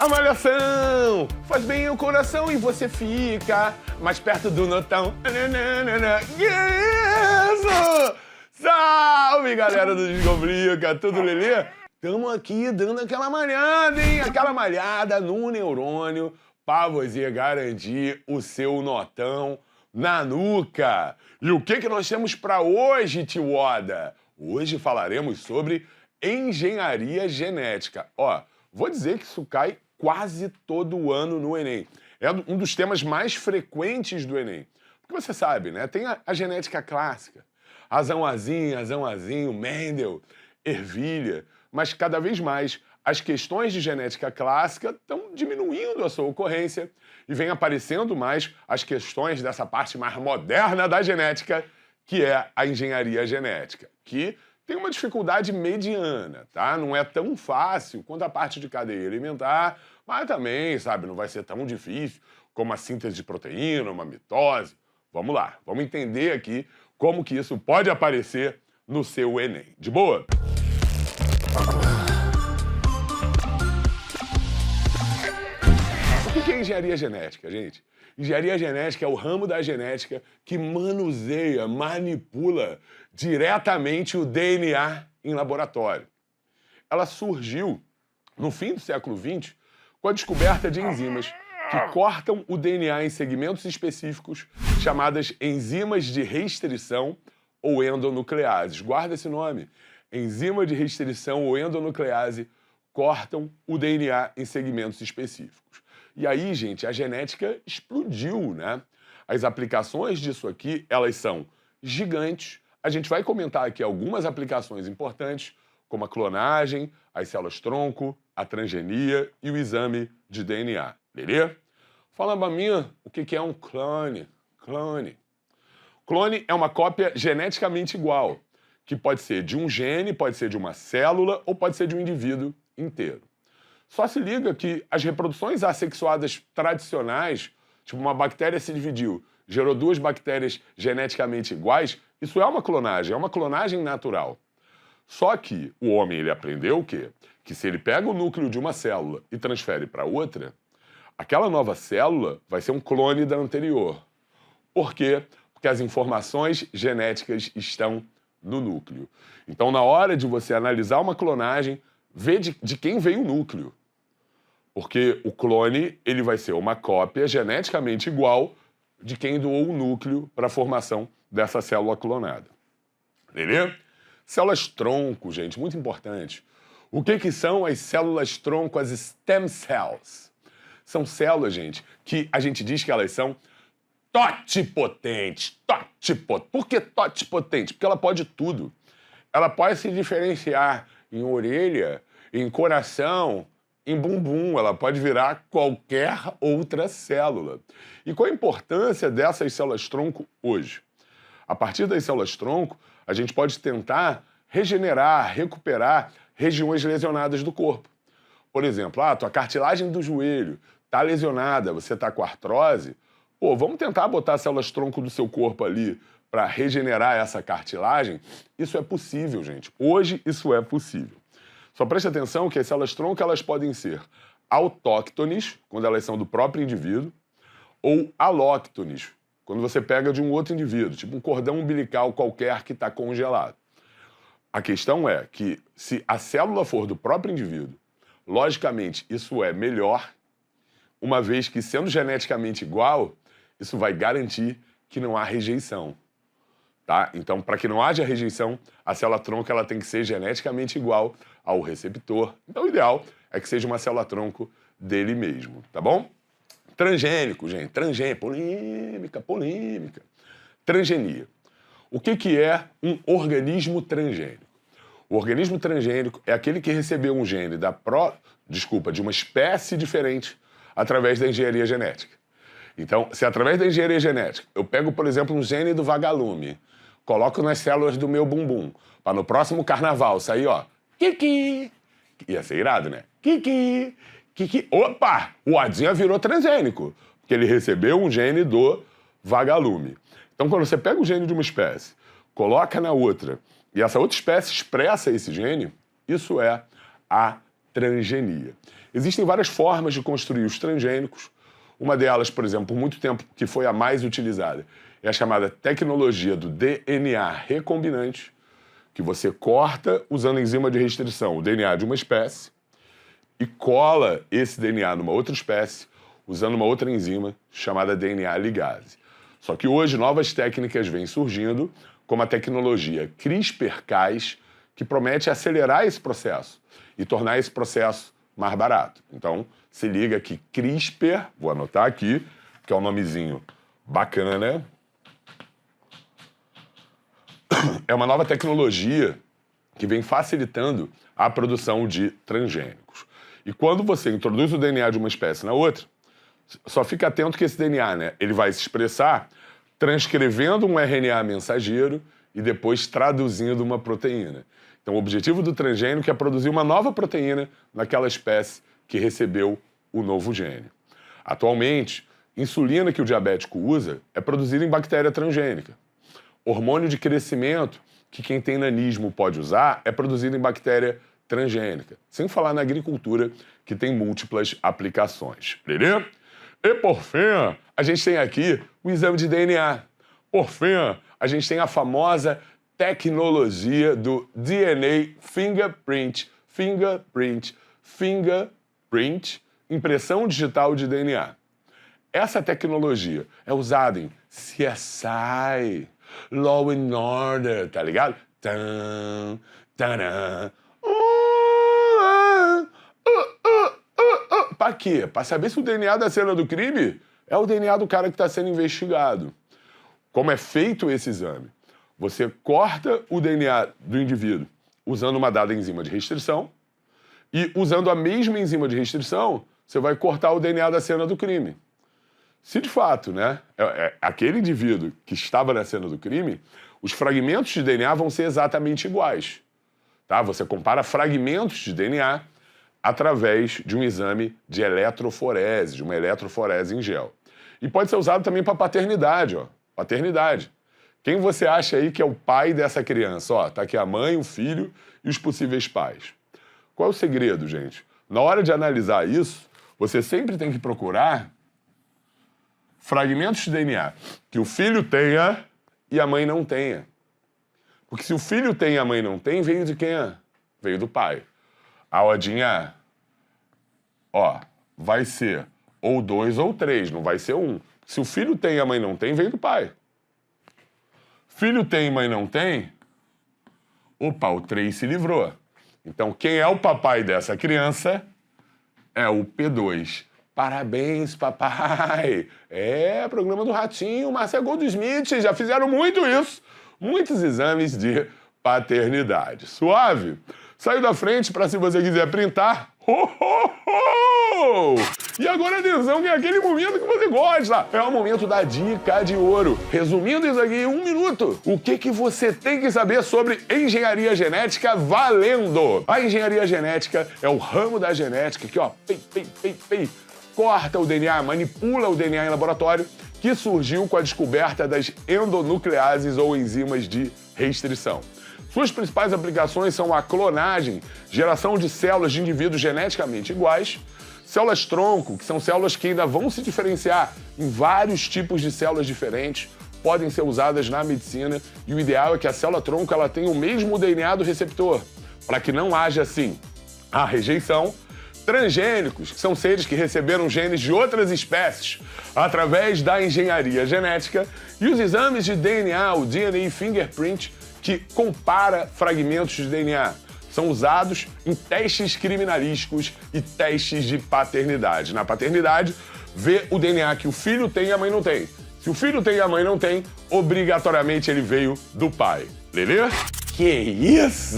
A malhação faz bem o coração e você fica mais perto do notão. Isso! Salve, galera do Descomplica, tudo lelê? Tamo aqui dando aquela malhada, hein? Aquela malhada no neurônio pra você garantir o seu notão na nuca. E o que nós temos pra hoje, tio Oda? Hoje falaremos sobre engenharia genética. Ó, vou dizer que isso cai quase todo ano no Enem. É um dos temas mais frequentes do Enem. Porque você sabe, né? Tem a genética clássica. Razão Azinho, Mendel, ervilha. Mas cada vez mais as questões de genética clássica estão diminuindo a sua ocorrência e vem aparecendo mais as questões dessa parte mais moderna da genética, que é a engenharia genética, que tem uma dificuldade mediana, tá? Não é tão fácil quanto a parte de cadeia alimentar, mas também, sabe, não vai ser tão difícil como a síntese de proteína, uma mitose. Vamos lá, vamos entender aqui como que isso pode aparecer no seu Enem. De boa? O que é engenharia genética, gente? Engenharia genética é o ramo da genética que manuseia, manipula diretamente o DNA em laboratório. Ela surgiu no fim do século XX com a descoberta de enzimas que cortam o DNA em segmentos específicos chamadas enzimas de restrição ou endonucleases. Guarda esse nome. Enzima de restrição ou endonuclease cortam o DNA em segmentos específicos. E aí, gente, a genética explodiu, né? As aplicações disso aqui, elas são gigantes. A gente vai comentar aqui algumas aplicações importantes, como a clonagem, as células-tronco, a transgenia e o exame de DNA. Beleza? Fala pra mim o que é um clone. Clone é uma cópia geneticamente igual, que pode ser de um gene, pode ser de uma célula ou pode ser de um indivíduo inteiro. Só se liga que as reproduções assexuadas tradicionais, tipo uma bactéria se dividiu, gerou duas bactérias geneticamente iguais, isso é uma clonagem natural. Só que o homem ele aprendeu o quê? Que se ele pega o núcleo de uma célula e transfere para outra, aquela nova célula vai ser um clone da anterior. Por quê? Porque as informações genéticas estão no núcleo. Então, na hora de você analisar uma clonagem, vê de quem veio o núcleo. Porque o clone ele vai ser uma cópia geneticamente igual de quem doou o núcleo para a formação dessa célula clonada. Beleza? Células-tronco, gente, muito importante. O que são as células-tronco, as stem cells? São células, gente, que a gente diz que elas são totipotentes. Por que totipotente? Porque ela pode tudo. Ela pode se diferenciar em orelha, em coração, em bumbum. Ela pode virar qualquer outra célula. E qual a importância dessas células-tronco hoje? A partir das células-tronco, a gente pode tentar regenerar, recuperar regiões lesionadas do corpo. Por exemplo, tua cartilagem do joelho está lesionada, você está com artrose, vamos tentar botar células-tronco do seu corpo ali para regenerar essa cartilagem? Isso é possível, gente. Hoje isso é possível. Só preste atenção que as células-tronco elas podem ser autóctones, quando elas são do próprio indivíduo, ou alóctones, quando você pega de um outro indivíduo, tipo um cordão umbilical qualquer que está congelado. A questão é que se a célula for do próprio indivíduo, logicamente isso é melhor, uma vez que, sendo geneticamente igual, isso vai garantir que não há rejeição. Tá? Então, para que não haja rejeição, a célula-tronco ela tem que ser geneticamente igual ao receptor. Então, o ideal é que seja uma célula-tronco dele mesmo, tá bom? Transgênico, gente. Polêmica. Transgenia. O que é um organismo transgênico? O organismo transgênico é aquele que recebeu um gene de uma espécie diferente através da engenharia genética. Então, se através da engenharia genética eu pego, por exemplo, um gene do vagalume, coloco nas células do meu bumbum, para no próximo carnaval sair, Kiki! Ia ser irado, né? Kiki! Opa! O Adinha virou transgênico, porque ele recebeu um gene do vagalume. Então, quando você pega o gene de uma espécie, coloca na outra, e essa outra espécie expressa esse gene, isso é a transgenia. Existem várias formas de construir os transgênicos. Uma delas, por exemplo, por muito tempo, que foi a mais utilizada, é a chamada tecnologia do DNA recombinante, que você corta usando enzima de restrição o DNA de uma espécie e cola esse DNA numa outra espécie usando uma outra enzima chamada DNA ligase. Só que hoje novas técnicas vêm surgindo, como a tecnologia CRISPR-Cas, que promete acelerar esse processo e tornar esse processo mais barato. Então, se liga que CRISPR, vou anotar aqui, que é um nomezinho bacana, né? É uma nova tecnologia que vem facilitando a produção de transgênicos. E quando você introduz o DNA de uma espécie na outra, só fica atento que esse DNA, né, ele vai se expressar transcrevendo um RNA mensageiro e depois traduzindo uma proteína. Então, o objetivo do transgênico é produzir uma nova proteína naquela espécie que recebeu o novo gene. Atualmente, insulina que o diabético usa é produzida em bactéria transgênica. Hormônio de crescimento, que quem tem nanismo pode usar, é produzido em bactéria transgênica. Sem falar na agricultura, que tem múltiplas aplicações. Beleza? E por fim, a gente tem aqui o exame de DNA. Por fim, a gente tem a famosa tecnologia do DNA fingerprint. Fingerprint, impressão digital de DNA. Essa tecnologia é usada em CSI, Law and Order, tá ligado? Pra quê? Pra saber se o DNA da cena do crime é o DNA do cara que está sendo investigado. Como é feito esse exame? Você corta o DNA do indivíduo usando uma dada enzima de restrição e, usando a mesma enzima de restrição, você vai cortar o DNA da cena do crime. Se de fato, né, aquele indivíduo que estava na cena do crime, os fragmentos de DNA vão ser exatamente iguais. Tá? Você compara fragmentos de DNA através de um exame de eletroforese, de uma eletroforese em gel. E pode ser usado também para paternidade, ó. Paternidade. Quem você acha aí que é o pai dessa criança? Ó, tá aqui a mãe, o filho e os possíveis pais. Qual é o segredo, gente? Na hora de analisar isso, você sempre tem que procurar fragmentos de DNA que o filho tenha e a mãe não tenha. Porque se o filho tem e a mãe não tem, veio de quem? Veio do pai. A odinha, ó, vai ser ou 2 ou 3, não vai ser 1. Se o filho tem e a mãe não tem, veio do pai. Filho tem e mãe não tem, opa, o 3 se livrou. Então, quem é o papai dessa criança é o P2. Parabéns, papai! É, programa do Ratinho, Márcia Goldsmith, já fizeram muito isso. Muitos exames de paternidade. Suave? Saiu da frente para se você quiser printar. Ho, ho, ho! E agora atenção, que é aquele momento que você gosta. É o momento da dica de ouro. Resumindo isso aqui em 1 minuto, o que você tem que saber sobre engenharia genética valendo? A engenharia genética é o ramo da genética que, ó, corta o DNA, manipula o DNA em laboratório, que surgiu com a descoberta das endonucleases ou enzimas de restrição. Suas principais aplicações são a clonagem, geração de células de indivíduos geneticamente iguais, células-tronco, que são células que ainda vão se diferenciar em vários tipos de células diferentes, podem ser usadas na medicina, e o ideal é que a célula-tronco ela tenha o mesmo DNA do receptor, para que não haja, assim, a rejeição. Transgênicos, que são seres que receberam genes de outras espécies através da engenharia genética, e os exames de DNA, o DNA fingerprint, que compara fragmentos de DNA. São usados em testes criminalísticos e testes de paternidade. Na paternidade, vê o DNA que o filho tem e a mãe não tem. Se o filho tem e a mãe não tem, obrigatoriamente ele veio do pai. Beleza? Que isso?